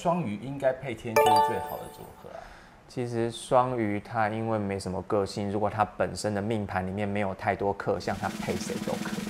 双鱼应该配天蝎是最好的组合啊。其实双鱼它因为没什么个性，如果它本身的命盘里面没有太多克相，它配谁都可以。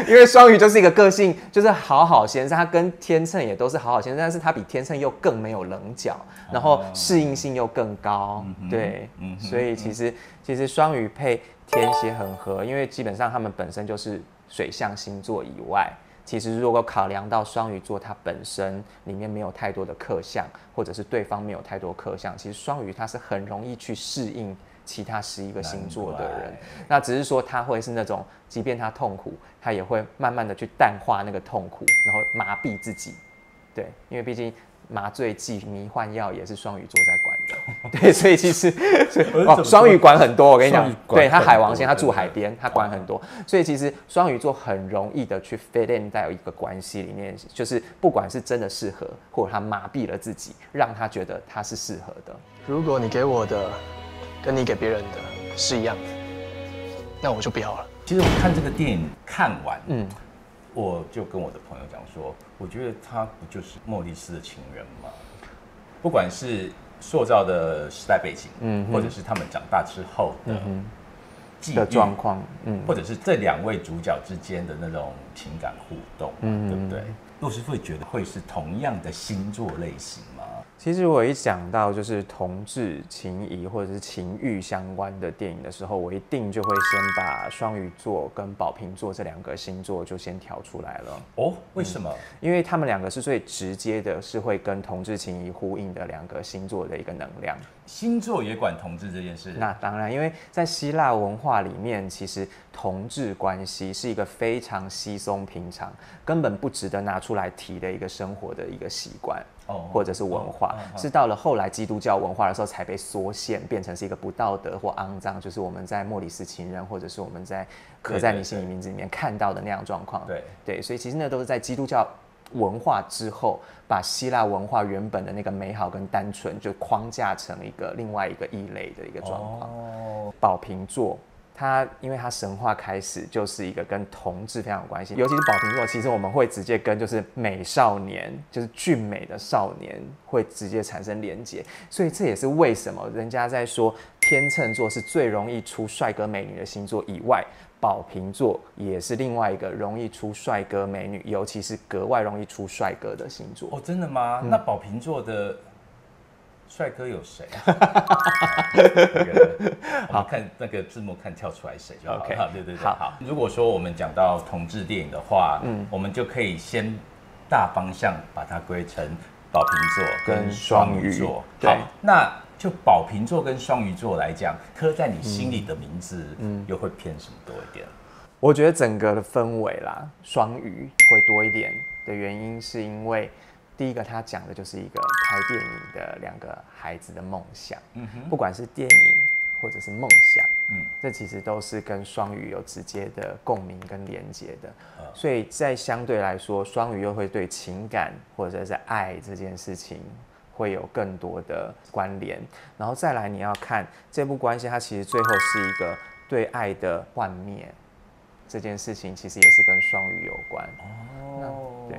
因为双鱼就是一个个性，就是好好先生，他跟天秤也都是好好先生，但是他比天秤又更没有棱角，然后适应性又更高，对，所以其实双鱼配天蝎很合，因为基本上他们本身就是水象星座以外，其实如果考量到双鱼座它本身里面没有太多的克相，或者是对方没有太多克相，其实双鱼它是很容易去适应其他11个星座的人，那只是说他会是那种，即便他痛苦，他也会慢慢的去淡化那个痛苦，然后麻痹自己，对，因为毕竟麻醉剂、迷幻药也是双鱼座在管的，对，所以其实双鱼管很多，我跟你讲，对，他海王星，他住海边，他管很多，所以其实双鱼座很容易的去 fit in 在一个关系里面，就是不管是真的适合，或者他麻痹了自己，让他觉得他是适合的。如果你给我的跟你给别人的是一样的，那我就不要了。其实我看这个电影看完，我就跟我的朋友讲说，我觉得他不就是莫里斯的情人吗？不管是塑造的时代背景，或者是他们长大之后的状况，或者是这2位主角之间的那种情感互动，对不对？洛师傅觉得会是同样的星座类型吗？其实我一讲到就是同志、情谊或者是情欲相关的电影的时候，我一定就会先把双鱼座跟宝瓶座这2个星座就先挑出来了。哦，为什么？因为他们2个是最直接的，是会跟同志情谊呼应的2个星座的一个能量。星座也管同志这件事？那当然，因为在希腊文化里面，其实同志关系是一个非常稀松平常，根本不值得拿出来提的一个生活的一个习惯。或者是文化，是到了后来基督教文化的时候才被缩限，变成是一个不道德或肮脏，就是我们在莫里斯情人，或者是我们在刻在你心里名字里面看到的那样状况。对，所以其实那都是在基督教文化之后，把希腊文化原本的那个美好跟单纯，就框架成另外一个异类的一个状况。宝瓶座。因为它神话开始就是一个跟同志非常有关系，尤其是宝瓶座，其实我们会直接跟就是美少年，就是俊美的少年会直接产生连结，所以这也是为什么人家在说天秤座是最容易出帅哥美女的星座以外，宝瓶座也是另外一个容易出帅哥美女，尤其是格外容易出帅哥的星座。哦，真的吗？那宝瓶座的帅哥有谁啊？好，看那个字幕看跳出来谁就好了。Okay. 对，好。如果说我们讲到同志电影的话，我们就可以先大方向把它归成宝瓶座跟双鱼座。好，那就宝瓶座跟双鱼座来讲，刻在你心里的名字，又会偏什么多一点？我觉得整个的氛围啦，双鱼会多一点的原因，是因为第一个，他讲的就是一个拍电影的2个孩子的梦想，不管是电影或者是梦想，这其实都是跟双鱼有直接的共鸣跟连结的，所以在相对来说，双鱼又会对情感或者是爱这件事情会有更多的关联，然后再来你要看这部关系，它其实最后是一个对爱的幻灭，这件事情其实也是跟双鱼有关。对。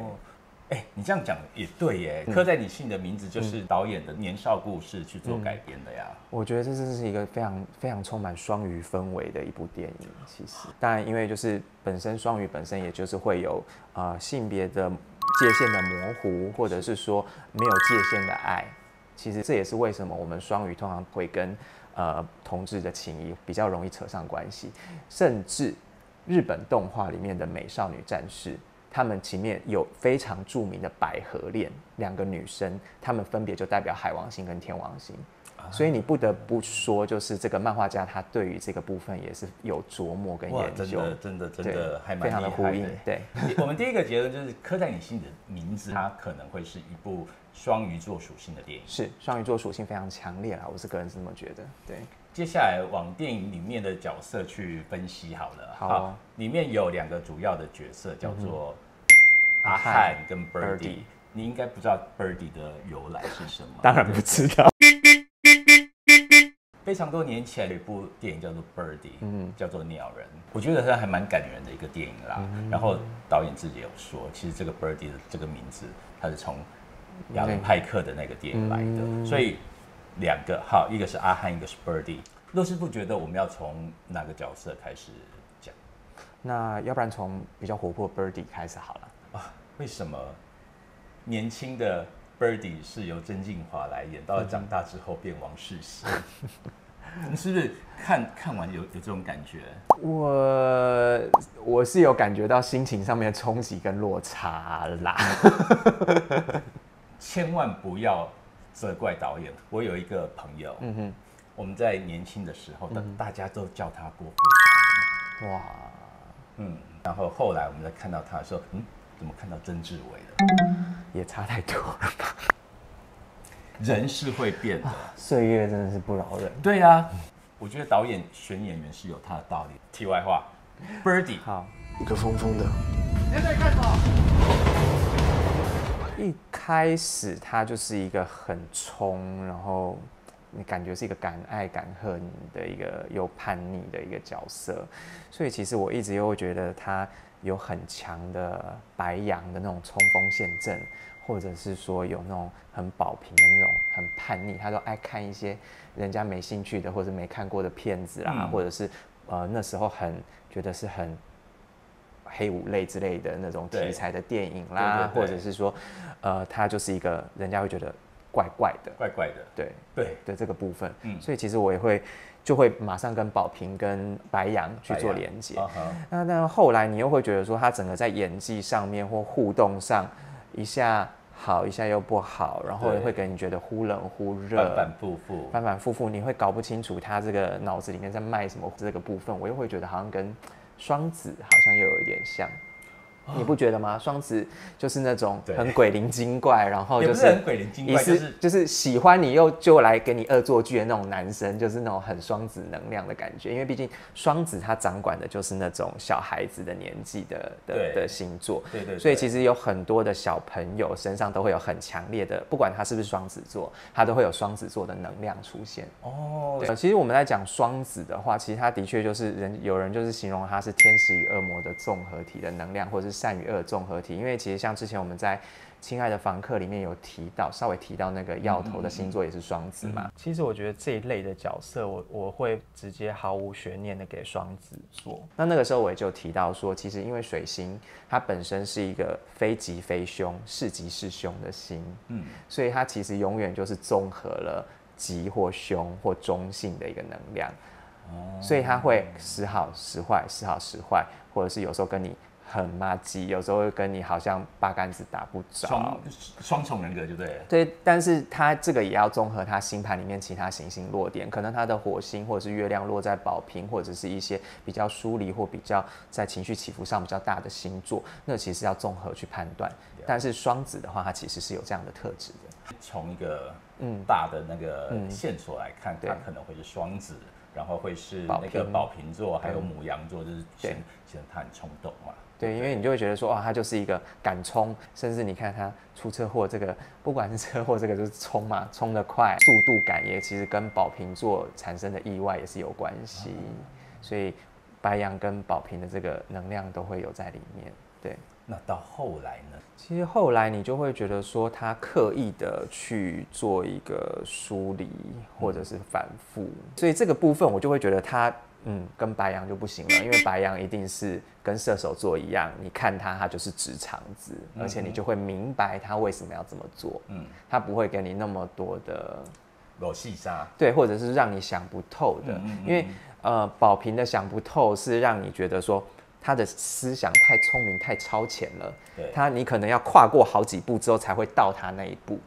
你这样讲也对耶，刻在你心里的名字就是导演的年少故事去做改编的呀。我觉得这是一个非常非常充满双鱼氛围的一部电影。其实，当然因为就是本身双鱼本身也就是会有性别的界限的模糊，或者是说没有界限的爱。其实这也是为什么我们双鱼通常会跟同志的情谊比较容易扯上关系，甚至日本动画里面的美少女战士。他们前面有非常著名的百合恋，2个女生，她们分别就代表海王星跟天王星，所以你不得不说，就是这个漫画家他对于这个部分也是有琢磨跟研究，真的还蛮厉害的，非常的呼应。对，我们第一个结论就是刻在你心里的名字，它可能会是一部双鱼座属性的电影，是双鱼座属性非常强烈啦，我是个人是这么觉得。对。接下来往电影里面的角色去分析好了。好，里面有2个主要的角色，叫做阿汉跟 Birdy。你应该不知道 Birdy 的由来是什么？当然不知道。被非常多年前有一部电影叫做《Birdy》，叫做《鸟人》，我觉得它还蛮感人的一个电影啦。然后导演自己有说，其实这个 Birdy 的这个名字，它是从亚伦派克的那个电影来的，所以两个好，一个是阿汉，一个是 Birdy。骆师傅觉得我们要从哪个角色开始讲？那要不然从比较活泼的 Birdy 开始好了啊？为什么年轻的 Birdy 是由曾敬骅来演，到了长大之后变王世熙？你是不是看完有这种感觉？我是有感觉到心情上面的冲击跟落差啦。千万不要责怪导演。我有一个朋友，我们在年轻的时候，大家都叫他郭富城。哇，然后后来我们在看到他的时候，怎么看到曾志伟了？也差太多了吧？人是会变的，岁月真的是不饶人。对啊，我觉得导演选演员是有他的道理。题外话 ，Birdy 好，一个疯疯的。现在干什么？一开始他就是一个很冲，然后你感觉是一个敢爱敢恨的一个又叛逆的一个角色，所以其实我一直又会觉得他有很强的白羊的那种冲锋陷阵，或者是说有那种很保平的那种很叛逆，他都爱看一些人家没兴趣的或者没看过的片子啦，或者是那时候很觉得是很黑五类之类的那种题材的电影啦，或者是说他就是一个人家会觉得怪怪的，对的这个部分，所以其实我也就会马上跟宝平跟白羊去做连接。那后来你又会觉得说他整个在演技上面或互动上一下好一下又不好，然后也会给你觉得忽冷忽热，反反复复，你会搞不清楚他这个脑子里面在卖什么。这个部分我又会觉得好像跟双子好像又有一点像。你不觉得吗？双子就是那种很鬼灵精怪，然后就是很鬼灵精怪，就是喜欢你就来给你恶作剧的那种男生，就是那种很双子能量的感觉。因为毕竟双子他掌管的就是那种小孩子的年纪的星座，对，所以其实有很多的小朋友身上都会有很强烈的，不管他是不是双子座，他都会有双子座的能量出现。对，其实我们在讲双子的话，其实他的确就是有人就是形容他是天使与恶魔的综合体的能量，或者是善与恶综合体。因为其实像之前我们在《亲爱的房客》里面有稍微提到那个要头的星座也是双子嘛。其实我觉得这一类的角色我会直接毫无悬念的给双子座。那个时候我也就提到说，其实因为水星它本身是一个非吉非凶，是吉是凶的星，所以它其实永远就是综合了吉或凶或中性的一个能量。所以它会时好时坏，时好时坏，或者是有时候跟你很麻吉，有时候会跟你好像八竿子打不着，双重人格就对了。对，但是它这个也要综合它星盘里面其他行星落点，可能它的火星或者是月亮落在宝瓶，或者是一些比较疏离或比较在情绪起伏上比较大的星座，那其实要综合去判断。但是双子的话，它其实是有这样的特质的。从一个大的那个线索来看，它可能会是双子。然后会是那个宝瓶座，还有牡羊座，就是显得他很冲动嘛。对，因为你就会觉得说，他就是一个敢冲，甚至你看他出车祸，这个不管是车祸，这个就是冲嘛，冲得快，速度感也其实跟宝瓶座产生的意外也是有关系。所以白羊跟宝瓶的这个能量都会有在里面。对，那到后来呢？其实后来你就会觉得说，他刻意的去做一个疏离或者是反复，所以这个部分我就会觉得他跟白羊就不行了，因为白羊一定是跟射手座一样，你看他就是直肠子，而且你就会明白他为什么要这么做，他不会给你那么多的裸戏杀，对，或者是让你想不透的，因为宝瓶的想不透是让你觉得说，他的思想太聪明、太超前了，你可能要跨过好几步之后才会到他那一步，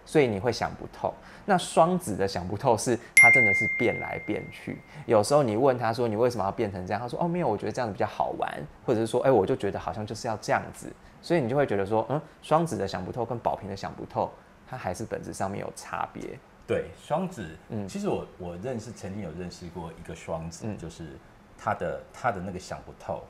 所以你会想不透。那双子的想不透是他真的是变来变去，有时候你问他说你为什么要变成这样，他说没有，我觉得这样子比较好玩，或者是说我就觉得好像就是要这样子，所以你就会觉得说双子的想不透跟宝瓶的想不透，它还是本质上面有差别。对，双子，其实我曾经有认识过一个双子，就是他的那个想不透，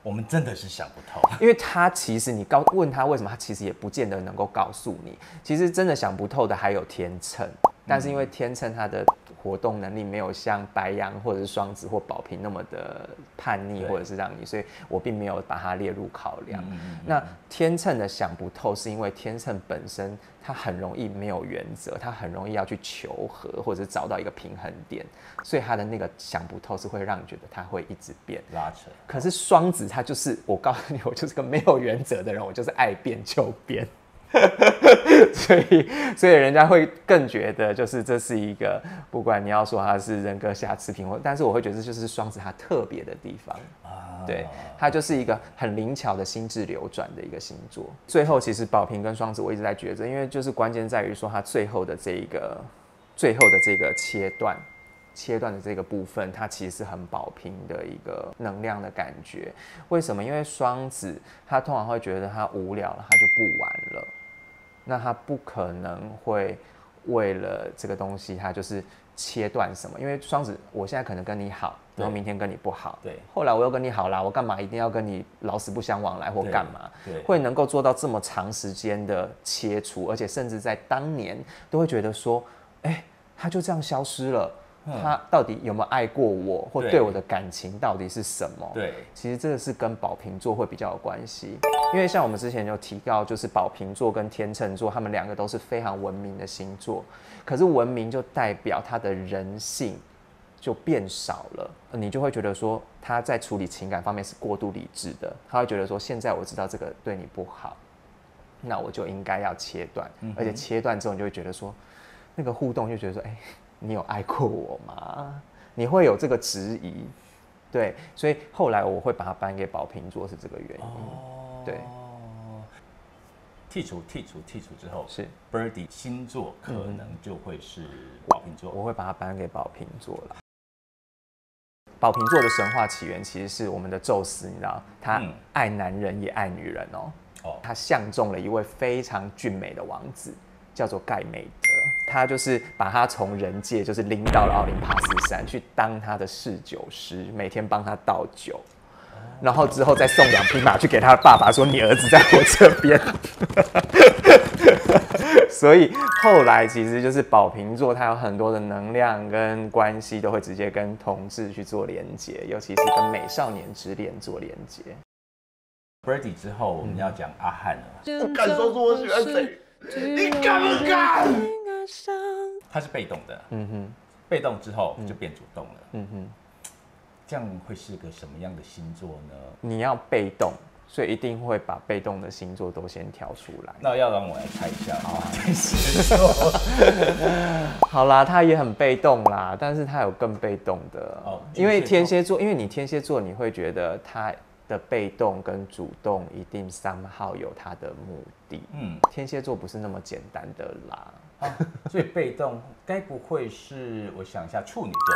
我们真的是想不透，因为他其实你问他为什么，他其实也不见得能够告诉你。其实真的想不透的还有天秤，但是因为天秤他的活动能力没有像白羊或者是双子或宝瓶那么的叛逆，或者是让你，所以我并没有把它列入考量。那天秤的想不透，是因为天秤本身它很容易没有原则，它很容易要去求和或者是找到一个平衡点，所以它的那个想不透是会让你觉得它会一直变拉扯。可是双子它就是我告诉你，我就是个没有原则的人，我就是爱变就变。所以人家会更觉得，就是这是一个，不管你要说他是人格瑕疵品，但是我会觉得这就是双子他特别的地方。对，它就是一个很灵巧的心智流转的一个星座。最后，其实宝瓶跟双子我一直在抉择，因为就是关键在于说它最后的这个切断的这个部分，它其实是很宝瓶的一个能量的感觉。为什么？因为双子他通常会觉得他无聊了，他就不玩了。那他不可能会为了这个东西，他就是切断什么？因为双子，我现在可能跟你好，然后明天跟你不好，对，后来我又跟你好啦，我干嘛一定要跟你老死不相往来或干嘛？对，会能够做到这么长时间的切除，而且甚至在当年都会觉得说，他就这样消失了。他到底有没有爱过我，或对我的感情到底是什么？对，其实这个是跟宝瓶座会比较有关系，因为像我们之前有提到，就是宝瓶座跟天秤座，他们两个都是非常文明的星座，可是文明就代表他的人性就变少了，你就会觉得说他在处理情感方面是过度理智的，他会觉得说现在我知道这个对你不好，那我就应该要切断，而且切断之后你就会觉得说那个互动就觉得说，你有爱过我吗？你会有这个质疑，对，所以后来我会把它颁给宝瓶座，是这个原因。对，剔除之后，是 Birdy 星座可能就会是宝瓶座，我会把它颁给宝瓶座了。宝瓶座的神话起源其实是我们的宙斯，你知道，他爱男人也爱女人哦。他相中了一位非常俊美的王子，叫做盖美德。他就是把他从人界就是拎到了奥林帕斯山去当他的侍酒师，每天帮他倒酒，然后之后再送2匹马去给他的爸爸，说你儿子在我这边。所以后来其实就是宝瓶座，它有很多的能量跟关系都会直接跟同志去做连结，尤其是跟美少年之恋做连结。Birdy 之后，我们要讲阿汉了。不敢说出我喜欢谁，你敢不敢？他是被动的，被动之后就变主动了，这样会是个什么样的星座呢？你要被动，所以一定会把被动的星座都先挑出来。那要让我来猜一下，天蝎座。好啦，他也很被动啦，但是他有更被动的因为天蝎座，因为你天蝎座，你会觉得他的被动跟主动一定somehow有他的目的。天蝎座不是那么简单的啦。所以被动该不会是，我想一下，处女座。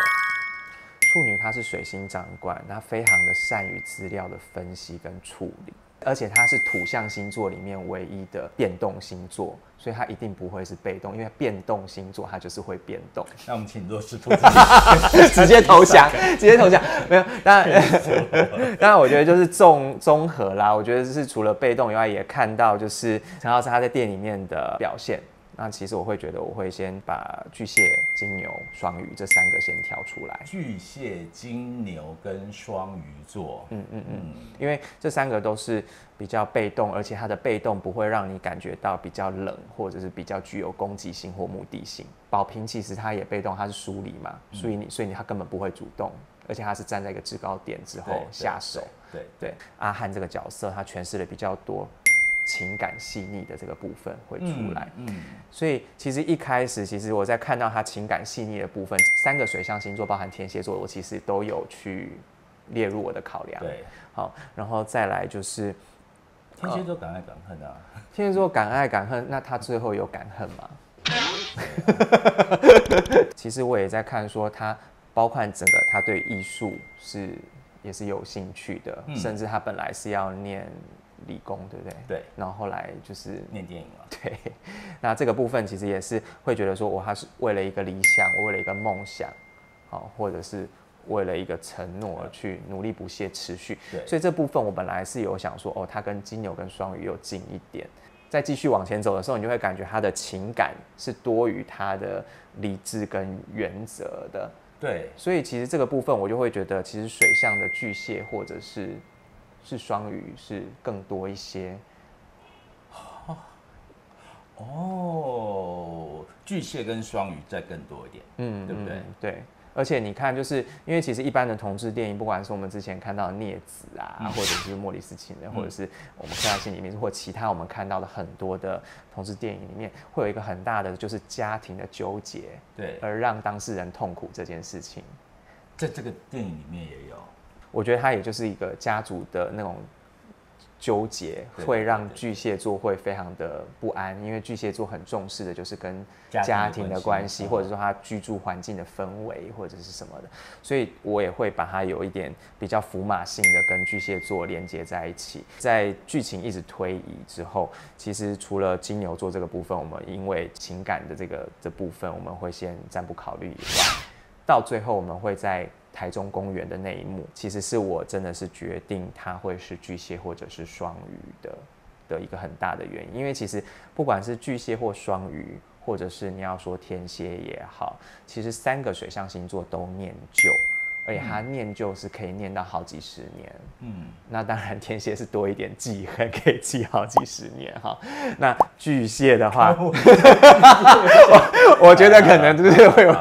处女她是水星掌管，她非常的善于资料的分析跟处理，而且她是土象星座里面唯一的变动星座，所以她一定不会是被动，因为变动星座它就是会变动。那我们请弱势兔直接投降，没有，当然我觉得就是综合啦，我觉得是除了被动以外，也看到就是陈老师他在店里面的表现。那其实我会觉得，我会先把巨蟹、金牛、双鱼这3个先挑出来。巨蟹、金牛跟双鱼座，因为这3个都是比较被动，而且它的被动不会让你感觉到比较冷，或者是比较具有攻击性或目的性。宝瓶其实它也被动，它是疏离嘛，所以他根本不会主动，而且他是站在一个制高点之后下手。对，阿汉这个角色，他诠释了比较多情感细腻的这个部分会出来，所以其实一开始，其实我在看到他情感细腻的部分，3个水象星座包含天蝎座，我其实都有去列入我的考量。对，好，然后再来就是天蝎座敢爱敢恨啊。天蝎座敢爱敢恨，那他最后有敢恨吗？其实我也在看说他包括整个他对艺术也是有兴趣的，甚至他本来是要念理工，对不对？对。然后后来就是念电影了。对。那这个部分其实也是会觉得说，他是为了一个理想，我为了一个梦想，或者是为了一个承诺而去努力不懈持续。对。所以这部分我本来是有想说，他跟金牛跟双鱼有近一点。再继续往前走的时候，你就会感觉他的情感是多于他的理智跟原则的。对，所以其实这个部分我就会觉得，其实水象的巨蟹或者是双鱼是更多一些。哦，巨蟹跟双鱼再更多一点，对不对？对。而且你看，就是因为其实一般的同志电影，不管是我们之前看到的《孽子》啊，或者是《莫里斯情人》，或者是我们看到心里面，或其他我们看到的很多的同志电影里面，会有一个很大的就是家庭的纠结，对，而让当事人痛苦这件事情，在这个电影里面也有。我觉得它也就是一个家族的那种纠结，会让巨蟹座会非常的不安，因为巨蟹座很重视的就是跟家庭的关系，或者说他居住环境的氛围，或者是什么的，所以我也会把它有一点比较符码性的跟巨蟹座连接在一起。在剧情一直推移之后，其实除了金牛座这个部分，我们因为情感的这部分，我们会先暂不考虑以外，到最后我们会在台中公园的那一幕，其实是我真的是决定它会是巨蟹或者是双鱼的一个很大的原因。因为其实不管是巨蟹或双鱼，或者是你要说天蝎也好，其实3个水象星座都念旧，而且它念旧是可以念到好几十年。那当然天蝎是多一点记恨，可以记好几十年哈。那巨蟹的话，我觉得可能就是会有。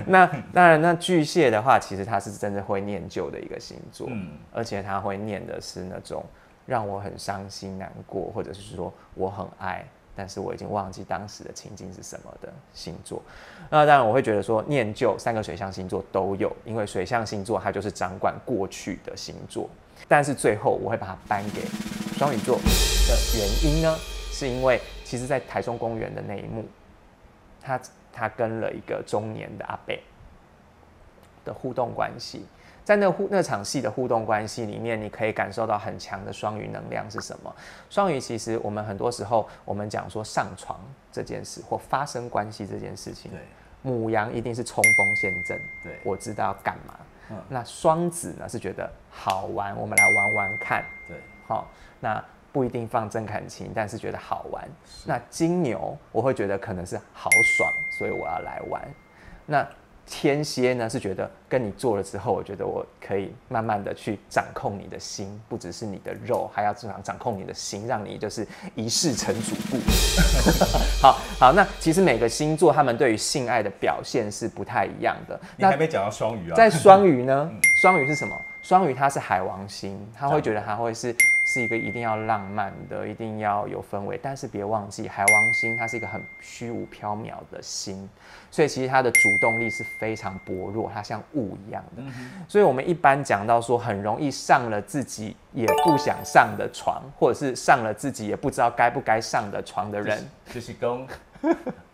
那当然，那巨蟹的话，其实它是真的会念旧的一个星座，而且它会念的是那种让我很伤心难过，或者是说我很爱，但是我已经忘记当时的情境是什么的星座。那当然我会觉得说念旧3个水象星座都有，因为水象星座它就是掌管过去的星座。但是最后我会把它颁给双鱼座的原因呢，是因为其实在台中公园的那一幕，他跟了一个中年的阿伯的互动关系。在那场戏的互动关系里面，你可以感受到很强的双鱼能量是什么？双鱼其实我们很多时候我们讲说上床这件事或发生关系这件事情，对，牡羊一定是冲锋陷阵，对，我知道要干嘛。那双子呢是觉得好玩，我们来玩玩看，对，好，那不一定放真感情，但是觉得好玩。那金牛我会觉得可能是好爽，所以我要来玩。那天蝎呢是觉得跟你做了之后，我觉得我可以慢慢的去掌控你的心，不只是你的肉，还要掌控你的心，让你就是一世成主顾。好，那其实每个星座他们对于性爱的表现是不太一样的。你还没讲到双鱼啊？在双鱼呢，双鱼是什么？双鱼它是海王星，他会觉得它会是一个一定要浪漫的，一定要有氛围，但是别忘记海王星它是一个很虚无缥缈的星，所以其实它的主动力是非常薄弱，它像雾一样的。所以我们一般讲到说很容易上了自己也不想上的床，或者是上了自己也不知道该不该上的床的人，就是讲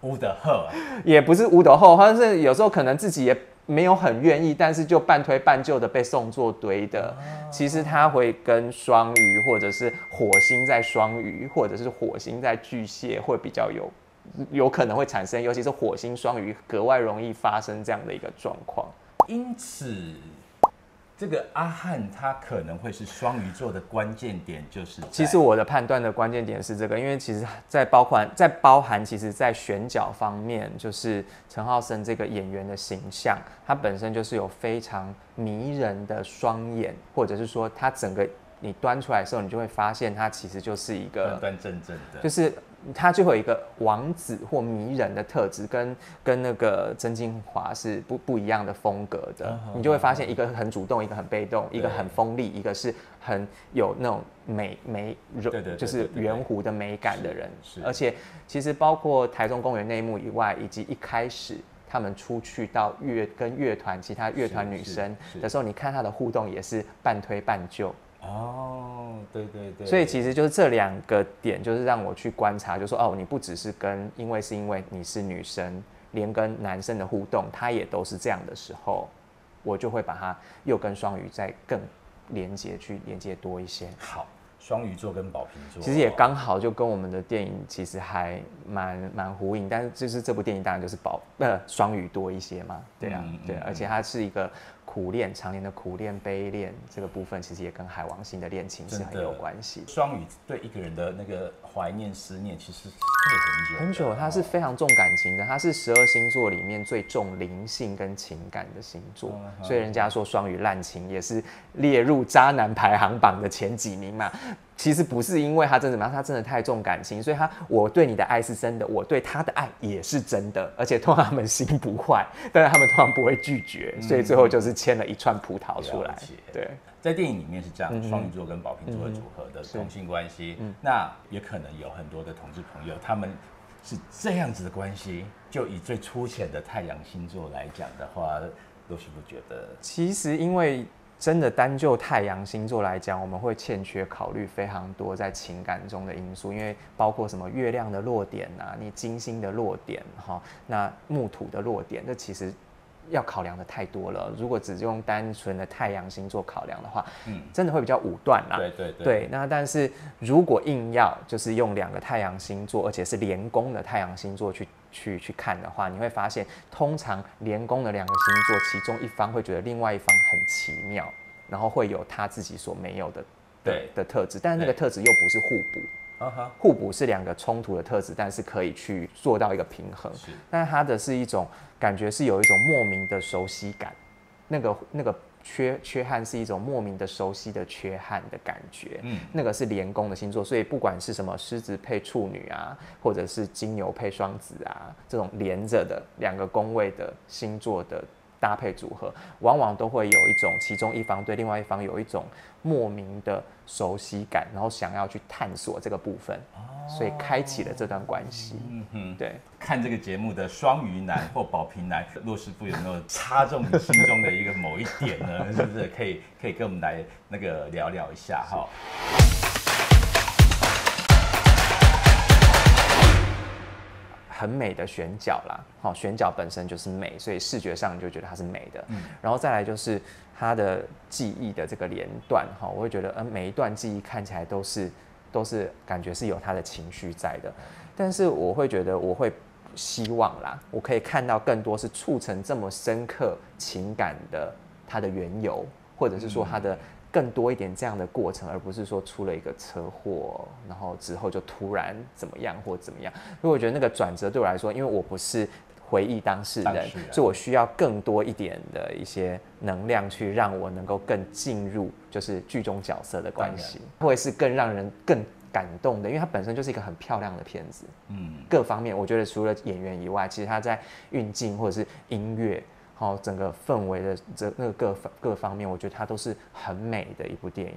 乌的赫，也不是乌的后，或者是有时候可能自己也没有很愿意，但是就半推半就的被送作堆的。其实他会跟双鱼，或者是火星在双鱼，或者是火星在巨蟹，会比较有可能会产生，尤其是火星双鱼格外容易发生这样的一个状况。因此，这个阿汉他可能会是双鱼座的关键点，就是其实我的判断的关键点是这个，因为其实在包含，其实在选角方面，就是陈浩森这个演员的形象，他本身就是有非常迷人的双眼，或者是说他整个你端出来的时候，你就会发现他其实就是一个端端正正的，就是他就会有一个王子或迷人的特质，跟那个曾金华是不一样的风格的。你就会发现一个很主动，一个很被动，一个很锋利，一个是很有那种美就是圆弧的美感的人。而且其实包括台中公园那一幕以外，以及一开始他们出去到跟乐团其他乐团女生的时候，你看他的互动也是半推半就。哦，对对对，所以其实就是这2个点，就是让我去观察，就说哦，你不只是因为你是女生，连跟男生的互动，他也都是这样的时候，我就会把它又跟双鱼再更连接多一些。好，双鱼座跟宝瓶座，其实也刚好就跟我们的电影其实还蛮呼应，但是就是这部电影当然就是双鱼多一些嘛，对啊，对，而且它是一个苦恋，常年的苦恋、悲恋这个部分，其实也跟海王星的恋情是很有关系。双鱼对一个人的那个怀念、思念，其实可以很久。他是非常重感情的，他是12星座里面最重灵性跟情感的星座，所以人家说双鱼滥情也是列入渣男排行榜的前几名嘛。其实不是因为他真的怎么样，他真的太重感情，所以我对你的爱是真的，我对他的爱也是真的，而且通常他们心不坏，但是他们通常不会拒绝，所以最后就是牵了一串葡萄出来。对，在电影里面是这样，双鱼座跟宝瓶座的组合的同性关系，那也可能有很多的同志朋友，他们是这样子的关系。就以最粗浅的太阳星座来讲的话，陆师傅觉得，其实因为真的单就太阳星座来讲，我们会欠缺考虑非常多在情感中的因素，因为包括什么月亮的落点啊，你金星的落点哈，那木土的落点，这其实要考量的太多了。如果只用单纯的太阳星座考量的话，真的会比较武断啦。对。那但是如果硬要就是用2个太阳星座，而且是连宫的太阳星座去看的话，你会发现，通常连宫的2个星座，其中一方会觉得另外一方很奇妙，然后会有他自己所没有的特质，但是那个特质又不是互补。互补是2个冲突的特质，但是可以去做到一个平衡。但是它的是一种感觉，是有一种莫名的熟悉感，那个缺憾是一种莫名的熟悉的缺憾的感觉。那个是连宫的星座，所以不管是什么狮子配处女啊，或者是金牛配双子啊，这种连着的2个宫位的星座的搭配组合，往往都会有一种其中一方对另外一方有一种莫名的熟悉感，然后想要去探索这个部分，所以开启了这段关系。对。看这个节目的双鱼男或宝瓶男，骆师傅有没有插中你心中的一个某一点呢？是不是可以跟我们来那个聊聊一下哈？很美的选角啦，选角本身就是美，所以视觉上你就觉得它是美的。然后再来就是它的记忆的这个连段，我会觉得每一段记忆看起来都是感觉是有它的情绪在的，但是我会觉得我会希望啦，我可以看到更多是促成这么深刻情感的它的缘由，或者是说它的更多一点这样的过程，而不是说出了一个车祸，然后之后就突然怎么样或怎么样。所以我觉得那个转折对我来说，因为我不是回忆当事人，所以我需要更多一点的一些能量去让我能够更进入就是剧中角色的关系，会是更让人更感动的，因为它本身就是一个很漂亮的片子。各方面我觉得除了演员以外，其实它在运镜或者是音乐。整个氛围的各方面，我觉得它都是很美的一部电影。